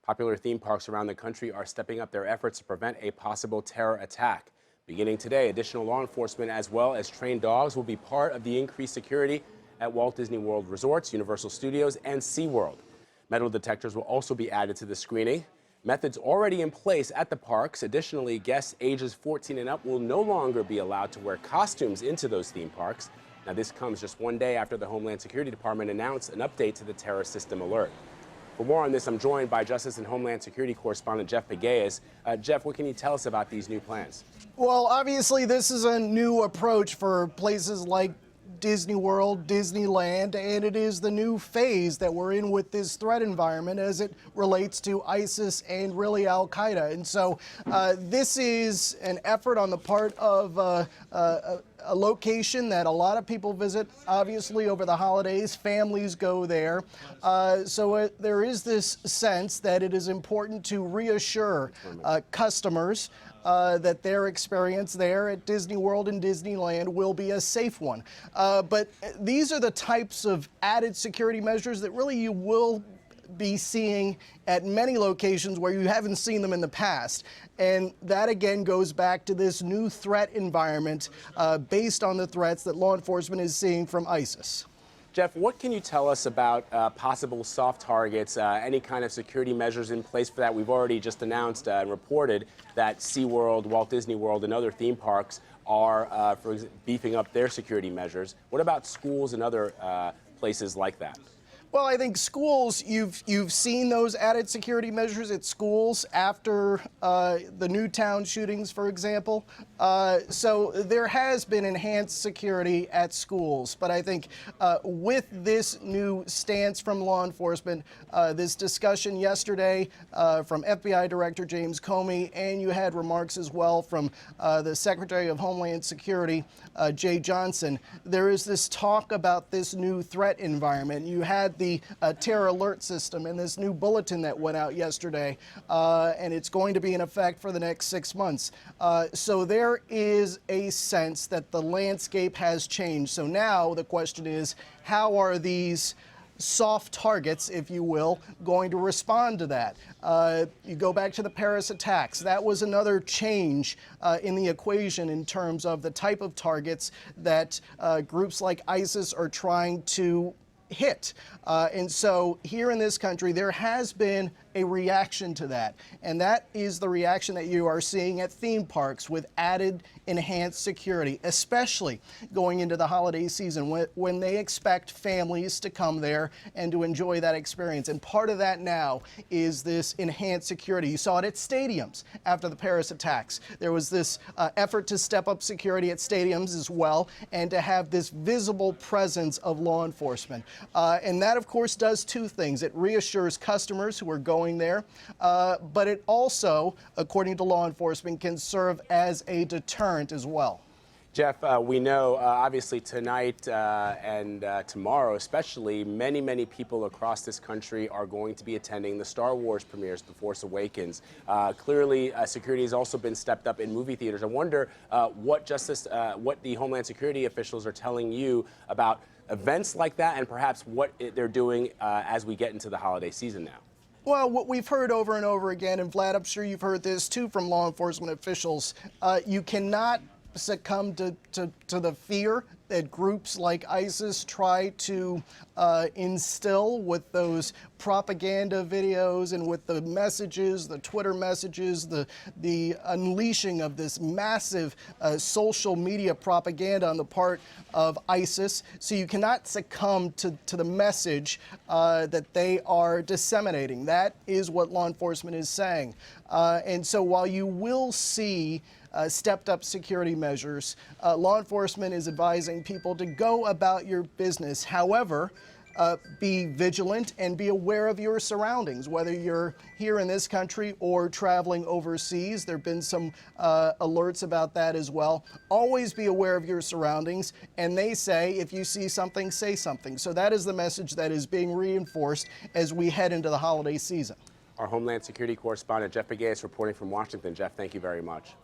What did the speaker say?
Popular theme parks around the country are stepping up their efforts to prevent a possible terror attack. Beginning today, additional law enforcement as well as trained dogs will be part of the increased security at Walt Disney World Resorts, Universal Studios, and SeaWorld. Metal detectors will also be added to the screening. Methods already in place at the parks. Additionally, guests ages 14 and up will no longer be allowed to wear costumes into those theme parks. Now, this comes just one day after the Homeland Security Department announced an update to the terror system alert. For more on this, I'm joined by Justice and Homeland Security correspondent Jeff Pegues. Jeff, what can you tell us about these new plans? Well, obviously, this is a new approach for places like Disney World, Disneyland, and it is the new phase that we're in with this threat environment as it relates to ISIS and really Al-Qaeda. And so this is an effort on the part of a location that a lot of people visit, obviously, over the holidays. Families go there. So there is this sense that it is important to reassure customers that their experience there at Disney World and Disneyland will be a safe one. But these are the types of added security measures that really you will be seeing at many locations where you haven't seen them in the past. And that again goes back to this new threat environment based on the threats that law enforcement is seeing from ISIS. Jeff, what can you tell us about possible soft targets, any kind of security measures in place for that? We've already just announced and reported that SeaWorld, Walt Disney World, and other theme parks are beefing up their security measures. What about schools and other places like that? Well, I think schools, you've seen those added security measures at schools after the Newtown shootings, for example. So there has been enhanced security at schools. But I think with this new stance from law enforcement, this discussion yesterday from FBI Director James Comey, and you had remarks as well from the Secretary of Homeland Security, Jay Johnson, there is this talk about this new threat environment. You had the terror alert system and this new bulletin that went out yesterday, and it's going to be in effect for the next 6 months. So there is a sense that the landscape has changed. So now the question is, how are these soft targets, if you will, going to respond to that? You go back to the Paris attacks. That was another change in the equation in terms of the type of targets that groups like ISIS are trying to hit. And so here in this country, there has been a reaction to that. And that is the reaction that you are seeing at theme parks with added enhanced security, especially going into the holiday season when they expect families to come there and to enjoy that experience. And part of that now is this enhanced security. You saw it at stadiums after the Paris attacks. There was this effort to step up security at stadiums as well and to have this visible presence of law enforcement. And that, of course, does two things. It reassures customers who are going there, but it also, according to law enforcement, can serve as a deterrent as well. Jeff, we know obviously tonight and tomorrow especially, many people across this country are going to be attending the Star Wars premieres, The Force Awakens. Clearly, security has also been stepped up in movie theaters. I wonder what the Homeland Security officials are telling you about events like that and perhaps what they're doing as we get into the holiday season now. Well, what we've heard over and over again, and Vlad, I'm sure you've heard this too from law enforcement officials, you cannot succumb to the fear that groups like ISIS try to instill with those propaganda videos and with the messages, the Twitter messages, the unleashing of this massive social media propaganda on the part of ISIS. So you cannot succumb to the message that they are disseminating. That is what law enforcement is saying. And so while you will see stepped up security measures, law enforcement is advising people to go about your business. However, be vigilant and be aware of your surroundings, whether you're here in this country or traveling overseas. There have been some alerts about that as well. Always be aware of your surroundings, and they say if you see something, say something. So that is the message that is being reinforced as we head into the holiday season. Our Homeland Security correspondent Jeff Pegues reporting from Washington. Jeff, thank you very much.